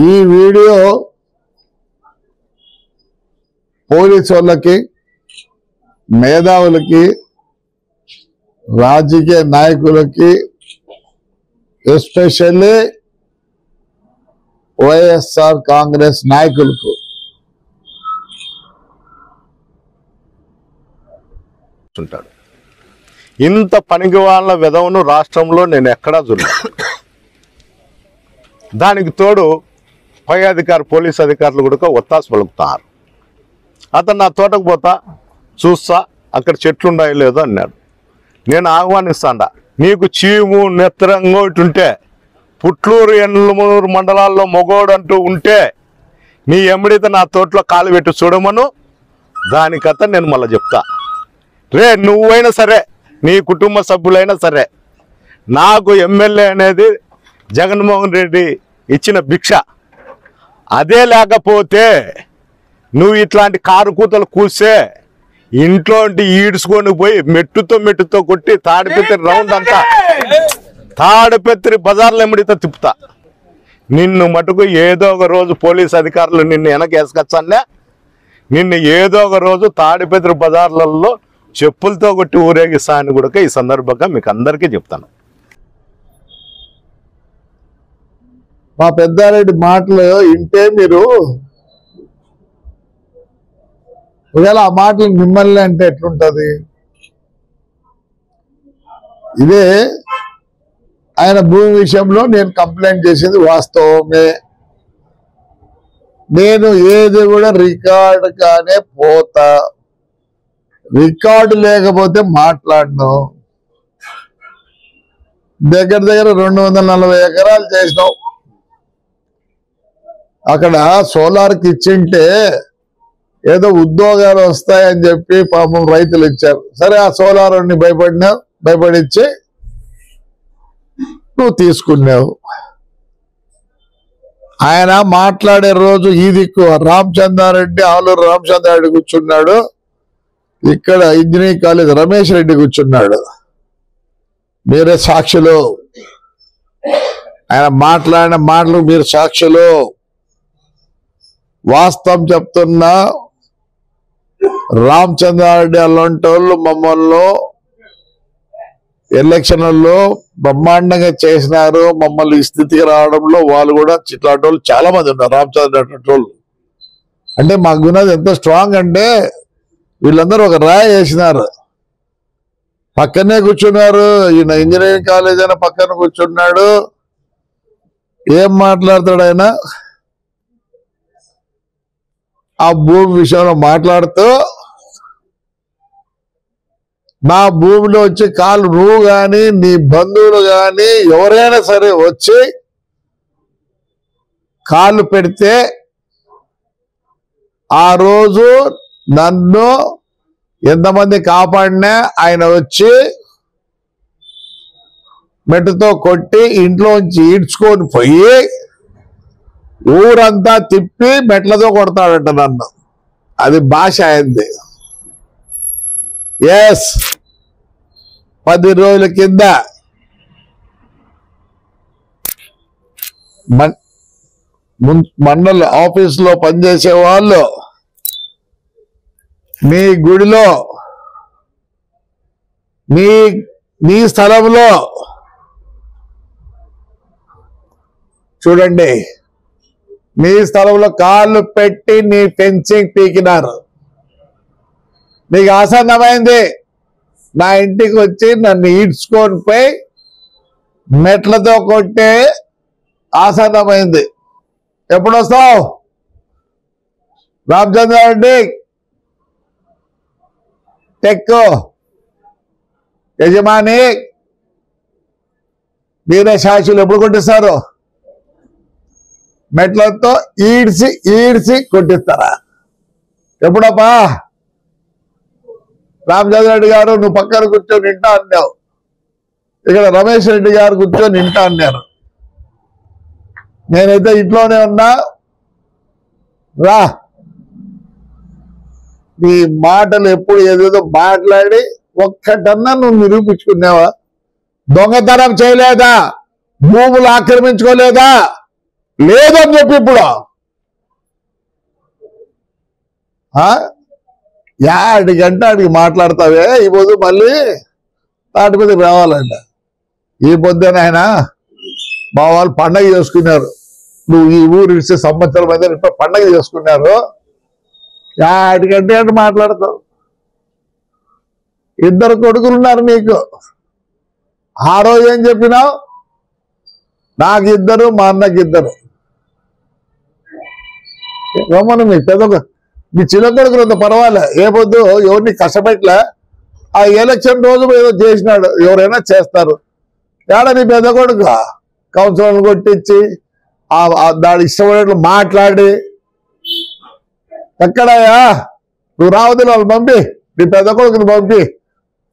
ఈ video police వాళ్ళకి, మేధావులకి, రాజకీయ నాయకులకి, ఎస్పెషల్లీ వైఎస్ఆర్ కాంగ్రెస్ నాయకులకు ఉంటాడు. ఇంత పనికి వాళ్ళ విధవను రాష్ట్రంలో నేను ఎక్కడా చూడలేదు. దానికి తోడు పై అధికారి పోలీస్ అధికారులు కూడా ఒత్తాసు పలుకుతారు. అతను నా తోటకు పోతా చూస్తా, అక్కడ చెట్లు ఉన్నాయో లేదో అన్నాడు. నేను ఆహ్వానిస్తాడా, నీకు చీము నెత్తరంగోటి ఉంటే, పుట్లూరు ఎన్నమూరు మండలాల్లో మొగోడు అంటూ ఉంటే నీ ఎమ్మడితే నా తోటలో కాలు పెట్టి చూడమను. దానికత నేను మళ్ళీ చెప్తా. నువ్వైనా సరే, నీ కుటుంబ సభ్యులైనా సరే, నాకు ఎమ్మెల్యే అనేది జగన్మోహన్ రెడ్డి ఇచ్చిన భిక్ష. అదే లేకపోతే నువ్వు ఇట్లాంటి కారు కూతలు కూస్తే ఇంట్లో ఈడ్చుకొని పోయి మెట్టుతో కొట్టి తాడిపత్రి రౌండ్ అంతా తాడిపత్రి బజార్లో ఎమ్మడితో తిప్పుతా. నిన్ను మటుకు ఏదో ఒక రోజు పోలీస్ అధికారులు నిన్ను వెనకేసుకొచ్చానే, నిన్ను ఏదో ఒక రోజు తాడిపత్రి బజార్లలో చెప్పులతో కొట్టి ఊరేగిస్తా అని కూడా ఈ సందర్భంగా మీకు అందరికీ చెప్తాను. మా పెద్దారెడ్డి మాటలు వింటే మీరు ఒకవేళ ఆ మాటలు మిమ్మల్ని అంటే ఎట్లుంటది? ఇదే ఆయన భూమి విషయంలో నేను కంప్లైంట్ చేసింది వాస్తవమే. నేను ఏది కూడా రికార్డు కానే పోతా, రికార్డు లేకపోతే మాట్లాడను. దగ్గర 240 ఎకరాలు చేసినావు. అక్కడ సోలార్కి ఇచ్చింటే ఏదో ఉద్యోగాలు వస్తాయని చెప్పి పాపం రైతులు ఇచ్చారు. సరే, ఆ సోలార్ భయపడిచ్చి నువ్వు తీసుకున్నావు. ఆయన మాట్లాడే రోజు ఈ దిక్కు రామచంద్రారెడ్డి, ఆలూరు రామచంద్రారెడ్డి కూర్చున్నాడు, ఇక్కడ ఇంజనీరింగ్ కాలేజ్ రమేష్ రెడ్డి కూర్చున్నాడు. మీరే సాక్షులు. ఆయన మాట్లాడిన మాటలు మీరు సాక్షులు. వాస్తవం చెప్తున్నా, రామచంద్రారెడ్డి అలాంటి వాళ్ళు మమ్మల్ని ఎలక్షన్లలో బ్రహ్మాండంగా చేసినారు. మమ్మల్ని ఈ స్థితికి రావడంలో వాళ్ళు కూడా ఇట్లాంటి వాళ్ళు చాలా మంది ఉన్నారు. రామచంద్రారెడ్డి వాళ్ళు అంటే మాకు ఉన్నది ఎంత స్ట్రాంగ్ అంటే, వీళ్ళందరూ ఒక రాయి వేసినారు, పక్కనే కూర్చున్నారు. ఈయన ఇంజనీరింగ్ కాలేజ్ అయినా పక్కన కూర్చున్నాడు. ఏం మాట్లాడతాడు ఆయన? ఆ భూమి విషయంలో మాట్లాడుతూ, నా భూమిలో వచ్చి కాలు నువ్వు కానీ, నీ బంధువులు కానీ, ఎవరైనా సరే వచ్చి కాళ్ళు పెడితే ఆ రోజు నన్ను ఎంతమంది కాపాడినా ఆయన వచ్చి మెట్టుతో కొట్టి ఇంట్లోంచి ఈడ్చుకొని పోయి ఊరంతా తిప్పి మెట్లతో కొడతాడంట నన్ను. అది భాష అయింది. ఎస్, 10 రోజుల కింద మండల ఆఫీసులో పనిచేసే వాళ్ళు మీ గుడిలో, మీ స్థలంలో చూడండి, మీ స్థలంలో కాళ్ళు పెట్టి నీ ఫెన్సింగ్ పీకినారు. నీకు ఆసన్నమైంది. నా ఇంటికి వచ్చి నన్ను ఈడ్చుకొని పోయి మెట్లతో కొట్టే ఆసన్నమైంది. ఎప్పుడు వస్తావు రామచంద్రారెడ్డి? టెక్కు యజమాని, మీరే సాక్షులు. ఎప్పుడు కొట్టిస్తారు? మెట్లతో ఈడ్చి కొట్టిస్తారా? ఎప్పుడప్పా? రామచంద్రారెడ్డి గారు నువ్వు పక్కన కూర్చొని వింటా అన్నావు, ఇక్కడ రమేష్ రెడ్డి గారు కూర్చొని వింటా అన్నారు. నేనైతే ఇంట్లోనే ఉన్నా. రా, నీ మాటలు ఎప్పుడు ఏదేదో మాట్లాడి ఒక్కటన్నా నువ్వు నిరూపించుకున్నావా? దొంగతనం చేయలేదా? భూములు ఆక్రమించుకోలేదా? లేదని చెప్పి ఇప్పుడు యాడి గంట ఆడికి మాట్లాడతావే ఈ పొద్దు మళ్ళీ తాటి మీదకి రావాలంట. ఈ పొద్దున ఆయన మా వాళ్ళు పండగ చేసుకున్నారు. నువ్వు ఈ ఊరు ఇచ్చే సంవత్సరం అయితే ఇప్పుడు పండగ చేసుకున్నారు. యాడికంటే అంటే మాట్లాడతావు. ఇద్దరు కొడుకులు ఉన్నారు నీకు. ఆ రోజు ఏం చెప్పినావు? నాకు ఇద్దరు, మా అన్నకి ఇద్దరు. రమ్మను మీ మీ చిన్న కొడుకులు అంత పర్వాలే. ఏ పొద్దు ఎవరిని కష్టపెట్టలే. ఆ ఎలక్షన్ రోజు ఏదో చేసినాడు. ఎవరైనా చేస్తారు. ఏడ నీ పెద్ద కొడుకు కౌన్సిలర్లు కొట్టించి దాని ఇష్టమైనట్లు మాట్లాడి ఎక్కడయ్యా నువ్వు రావద్దు వాళ్ళు పంపి, నీ పెద్ద కొడుకుని పంపి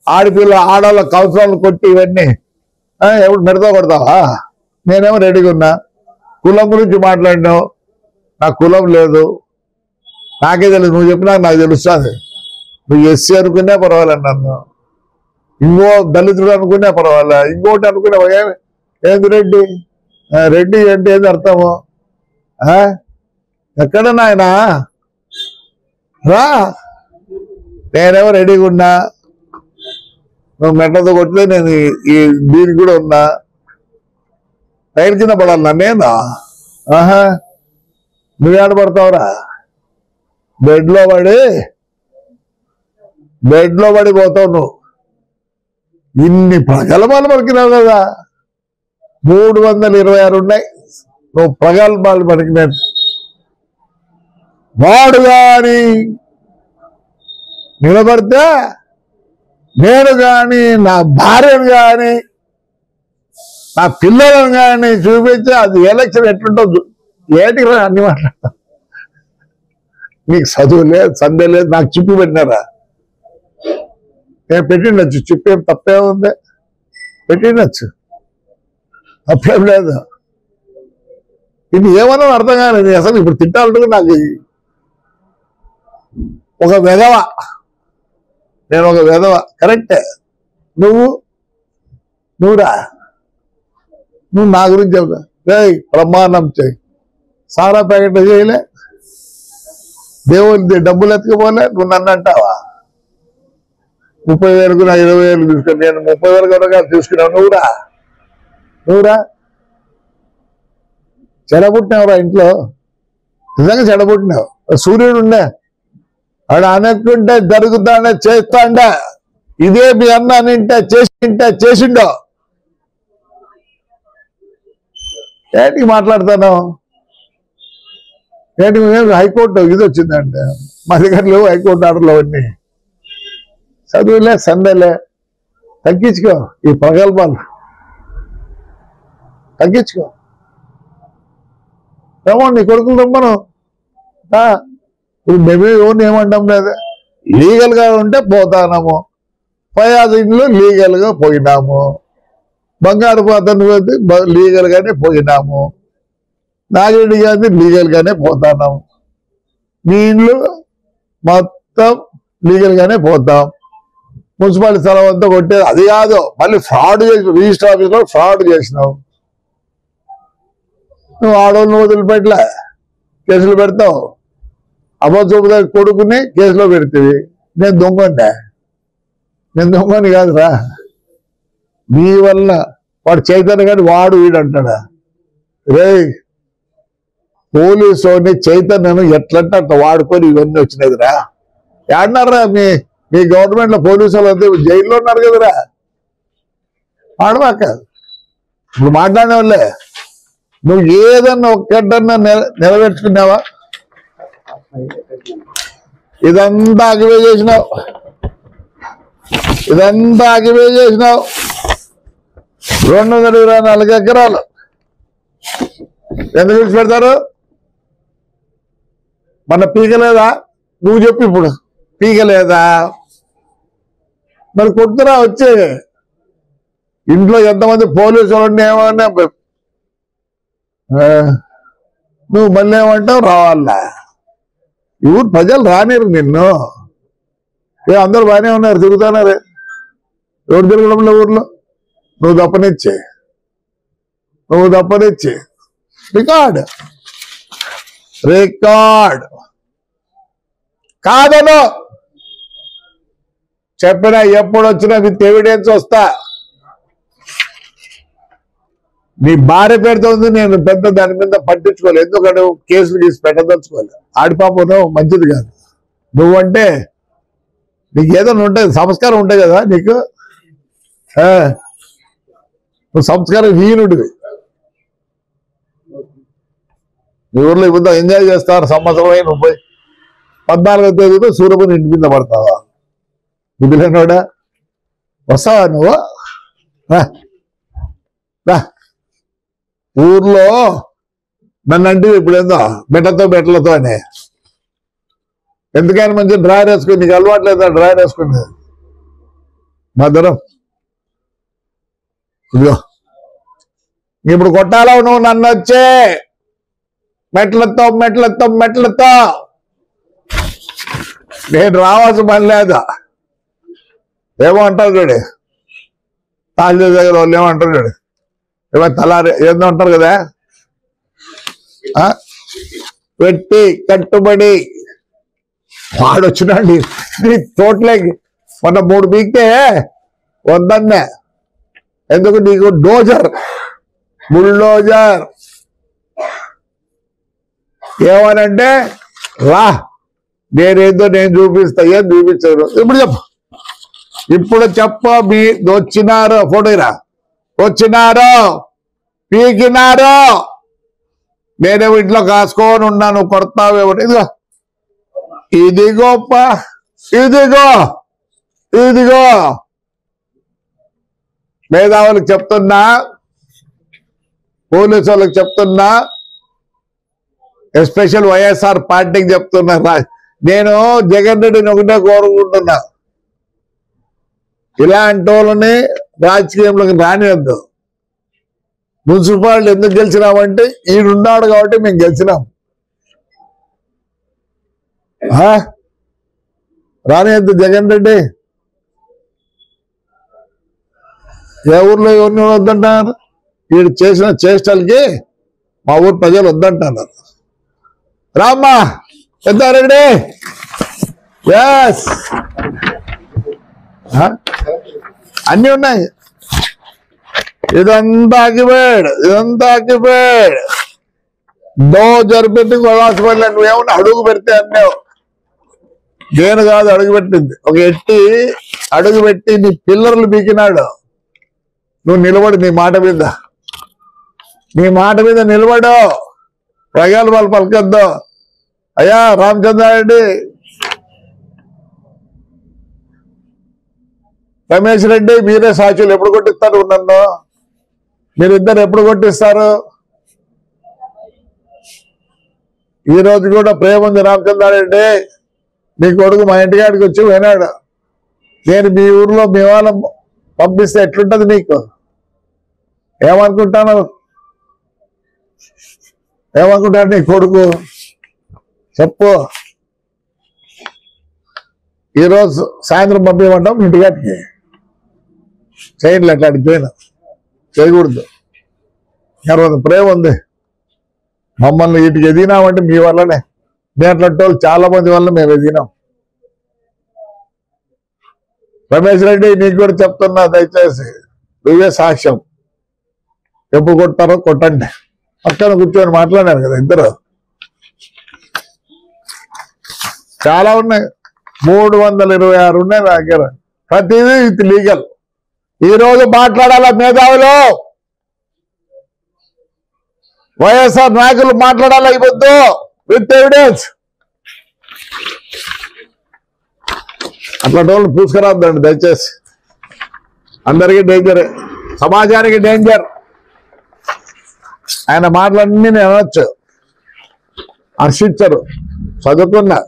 ఆడపిల్ల ఆడవాళ్ళ కౌన్సిలర్లు కొట్టి ఇవన్నీ ఎవరు మెడతో కొడతావా? నేనేమో రెడీగా ఉన్నా. కులం గురించి మాట్లాడినావు. నాకు కులం లేదు, నాకే తెలియదు. నువ్వు చెప్పినా నాకు తెలుస్తుంది. నువ్వు ఎస్సీ అనుకునే పర్వాలేదు, నన్ను ఇంకో దళితుడు అనుకునే పర్వాలే, ఇంకోటి అనుకునే ఏంది రెడ్డి. రెడ్డి అంటే ఏంది అర్థము? ఎక్కడ నాయనా రా, నేనేమో రెడీగా ఉన్నా. నువ్వు మెట్టతో కొట్టితే నేను ఈ దీనికి కూడా ఉన్నా. రైలు కింద పడాలి నన్నేనా? నువ్వేడ పడతావురా? బెడ్లో పడిపోతావు నువ్వు. ఇన్ని ప్రగల్భాలు పలికినావు కదా. 326 ఉన్నాయి. నువ్వు ప్రగల్భాలు పలికినాడు. వాడు గాని నిలబడితే నేను గాని నా భార్యను గాని నా పిల్లలను కానీ చూపించి అది ఎలక్షన్ ఎట్లుంటుంది. ఏటికి రా అన్ని మాట్లాడతా. నీకు చదువు లేదు, సందే లేదు, నాకు చిప్పి పెట్టినారా? నేను పెట్టిండొచ్చు, చిప్పేం తప్పే ఉంది, పెట్టిండొచ్చు, తప్పేం లేదు. ఇది ఏమన్నా అర్థం కాలేదు అసలు. ఇప్పుడు తిట్టాలంటే నాకు ఒక వెధవ, నేను ఒక వెధవ కరెక్టే. నువ్వురా, నువ్వు నా గురించి చెప్తా. ప్రమాణం చేయి. సారా ప్యాకెట్ చేయలే, దేవుడి డబ్బులు ఎత్తుకుపోలే, నువ్వు నన్ను అంటావా? 30,000కు నా 20,000 తీసుకుని నేను 30,000 కనుక తీసుకున్నావు. నువ్వురా చెడబుట్టినావురా ఇంట్లో. నిజంగా చెడబుట్టినావు. సూర్యుడు ఉండే ఆడ అనుకుంటే జరుగుతాండే, చేస్తాండే. ఇదే మీ అన్న నింటే చేసిండో. ఏంటికి మాట్లాడతాను? ఏంటి హైకోర్టు ఇది వచ్చిందంటే మా దగ్గర లేవు హైకోర్టు ఆర్డర్లు అవన్నీ. చదువులే, సందేలే. తగ్గించుకో ఈ ప్రగల్భాలు, తగ్గించుకో. ఏమో నీ కొడుకులు రమ్మను. ఇప్పుడు మేము ఎవరిని ఏమంటాం లేదు. లీగల్గా ఉంటే పోతాము. 15 ఇండ్లు లీగల్గా పోయినాము. బంగారు పాత్రను లీగల్ గానే పోయినాము. నాగరెడ్డి గారిని లీగల్ గానే పోతున్నాము. మీ ఇండ్లు మొత్తం లీగల్ గానే పోతాం. మున్సిపాలిటీ స్థలం అంతా కొట్టేది అది కాదు, మళ్ళీ ఫ్రాడ్ చేసి రిజిస్టర్ ఆఫీస్లో ఫ్రాడ్ చేసినావు. నువ్వు ఆడవాళ్ళని వదిలిపెట్టలే, కేసులు పెడతావు. అబద్ధ కొడుకుని కేసులో పెడతావి. నేను దొంగని కాదురా. నీ వల్ల వాడు చైతన్య కానీ వాడు వీడు అంటాడా? రే పోలీసు చైతన్యను ఎట్లంటే అట్లా వాడుకొని ఇవన్నీ వచ్చినదిరా. ఏడన్నారా మీ గవర్నమెంట్ లో పోలీసు వాళ్ళు జైల్లో ఉన్నారు కదరా. ఆడవాక ఇప్పుడు మాట్లాడే వాళ్ళే. నువ్వు ఏదన్నా ఒక్కటన్నా నెరవేర్చుకున్నావా? ఇదంతా అగివే చేసినావు. 224 ఎకరాలు ఎందుకు విడిచిపెడతారు? మన పీకలేదా? నువ్వు చెప్పు ఇప్పుడు, పీకలేదా? మరి కొడుతురా వచ్చే. ఇంట్లో ఎంతమంది పోలీసు వాళ్ళు ఏమన్నా నువ్వు మళ్ళీ ఏమంటావు? రావాలా? ఈ ఊరు ప్రజలు రానిరు నిన్ను. అందరూ బాగానే ఉన్నారు, తిరుగుతున్నారే. ఎవరు తిరగడంలో ఊర్లో? నువ్వు తప్పనిచ్చి రికార్డ్ రికార్డ్ కాదను చెప్పినా ఎప్పుడు వచ్చినా విత్ ఎవిడెన్స్ వస్తా. నీ భార్య పేరుతో ఉంది, నేను పెద్ద దాని మీద పట్టించుకోలేదు, ఎందుకంటే కేసులు తీసి పెట్టదలుచుకోలేదు. ఆడిపాపను మంచిది కాదు. నువ్వంటే నీకు ఏదైనా ఉంటుంది, సంస్కారం ఉంటాయి కదా నీకు. నువ్వు సంస్కారం హీనుడివి. మీ ఊర్లో ఇప్పుడు ఎంజాయ్ చేస్తారు, సంవత్సరం అయిన 14వ తేదీతో సూర్యపని ఇంటి మీద పడతావా? బుద్ధిలేనోడా, వస్తావా నువ్వు? ఊర్లో నన్ను అంటే ఇప్పుడు ఏందో బెట్టలతో అని. ఎందుకైనా మంచి డ్రాయర్ వేసుకుని, నీకు అలవాటు లేదా డ్రాయర్ వేసుకుని? మధురం ఇదిగో ఇప్పుడు కొట్టాలా నువ్వు నన్ను వచ్చే మెట్లతో నేను రావాల్సిన పని లేదా? ఏమో అంటారు చూడు, తాజా దగ్గర వాళ్ళు ఏమంటారు చూడు, ఏమో తలారి ఏదో అంటారు కదా, పెట్టి కట్టుబడి వాడొచ్చినాడు నీ తోటలోకి. మొన్న 3 పీక్తే వద్దన్నే, ఎందుకు నీకు బుల్డోజర్ ఏమనంటే రా, నేనేదో నేను చూపిస్తా. ఏం చూపించారు ఇప్పుడు చెప్పు మీ వచ్చినారు, ఫోటోరా వచ్చినారు, పీకినారు, నేనేమో ఇంట్లో కాసుకొని ఉన్నాను, కొడతావేమో. ఇదిగోప్ప ఇదిగో మేధావులకు చెప్తున్నా, పోలీసు వాళ్ళకి చెప్తున్నా, ఎస్పెషల్ వైఎస్ఆర్ పార్టీకి చెప్తున్నా. నేను జగన్ రెడ్డిని ఒకటే కోరుకుంటున్నా, ఇలాంటి వాళ్ళని రాజకీయంలోకి రానివద్దు. మున్సిపాలిటీ ఎందుకు గెలిచినామంటే ఈడున్నాడు కాబట్టి మేము గెలిచినాం. రానివద్దు జగన్ రెడ్డి. ఏ ఊర్లో ఎవరిని వద్దంటున్నారు? వీడు చేసిన చేష్టలకి మా ఊరు ప్రజలు వద్దంటున్నారు. రామ్మా పెద్దారెడ్డి, ఎస్ అన్నీ ఉన్నాయి. ఇదంతా ఆకిపోయాడు, జరిపెట్టి కొలాసిపోయినా. నువ్వేమన్నా అడుగు పెడితే అన్నావు, నేను కాదు అడుగు పెట్టింది. ఒక ఎట్టి అడుగు పెట్టి నీ పిల్లర్లు బీకినాడు. నువ్వు నిలబడు, నీ మాట మీద నిలబడు, ప్రజలు వాళ్ళు పలకద్దు. అయ్యా రామచంద్రారెడ్డి, రమేష్ రెడ్డి, మీరే సాక్షులు. ఎప్పుడు కొట్టిస్తారు నన్ను? మీరిద్దరు ఎప్పుడు కొట్టిస్తారు? ఈ రోజు కూడా ప్రేమ ఉంది రామచంద్రారెడ్డి. నీ కొడుకు మా ఇంటికాడికి వచ్చి వినాడు, నేను మీ ఊర్లో మీ వాళ్ళ పంపిస్తే ఎట్లుంటది నీకు? ఏమనుకుంటాను నీ కొడుకు? చెప్పు. ఈరోజు సాయంత్రం పంపించమంటాం ఇంటికాడికి. చేయట్లే, అట్లాంటి చేయకూడదు. ఎవరు ప్రేమ ఉంది. మమ్మల్ని వీటికి ఎదిగినామంటే మీ వల్లనే. మేము అట్లాంటి వాళ్ళు చాలా మంది వల్ల మేము ఎదిగినాం. రమేష్ రెడ్డి, నీకు కూడా చెప్తున్నా, దయచేసి నువ్వే సాక్ష్యం. ఎప్పుడు కొట్టారో కొట్టండి. పక్కన కూర్చొని మాట్లాడారు కదా ఇద్దరు. చాలా ఉన్నాయి, 326 ఉన్నాయి నా దగ్గర. ప్రతిదీ విత్ లీగల్. ఈ రోజు మాట్లాడాలా మేధావులు, వైఎస్ఆర్ నాయకులు మాట్లాడాలా ఈ పొద్దు విత్ ఎవిడెన్స్. అట్లాంటి వాళ్ళు పూసుకురాద్దండి దయచేసి. అందరికీ డేంజరే, సమాజానికి డేంజర్. ఆయన మాటలన్నీ నేను అనొచ్చు, హర్షించరు, చదువుకున్నా.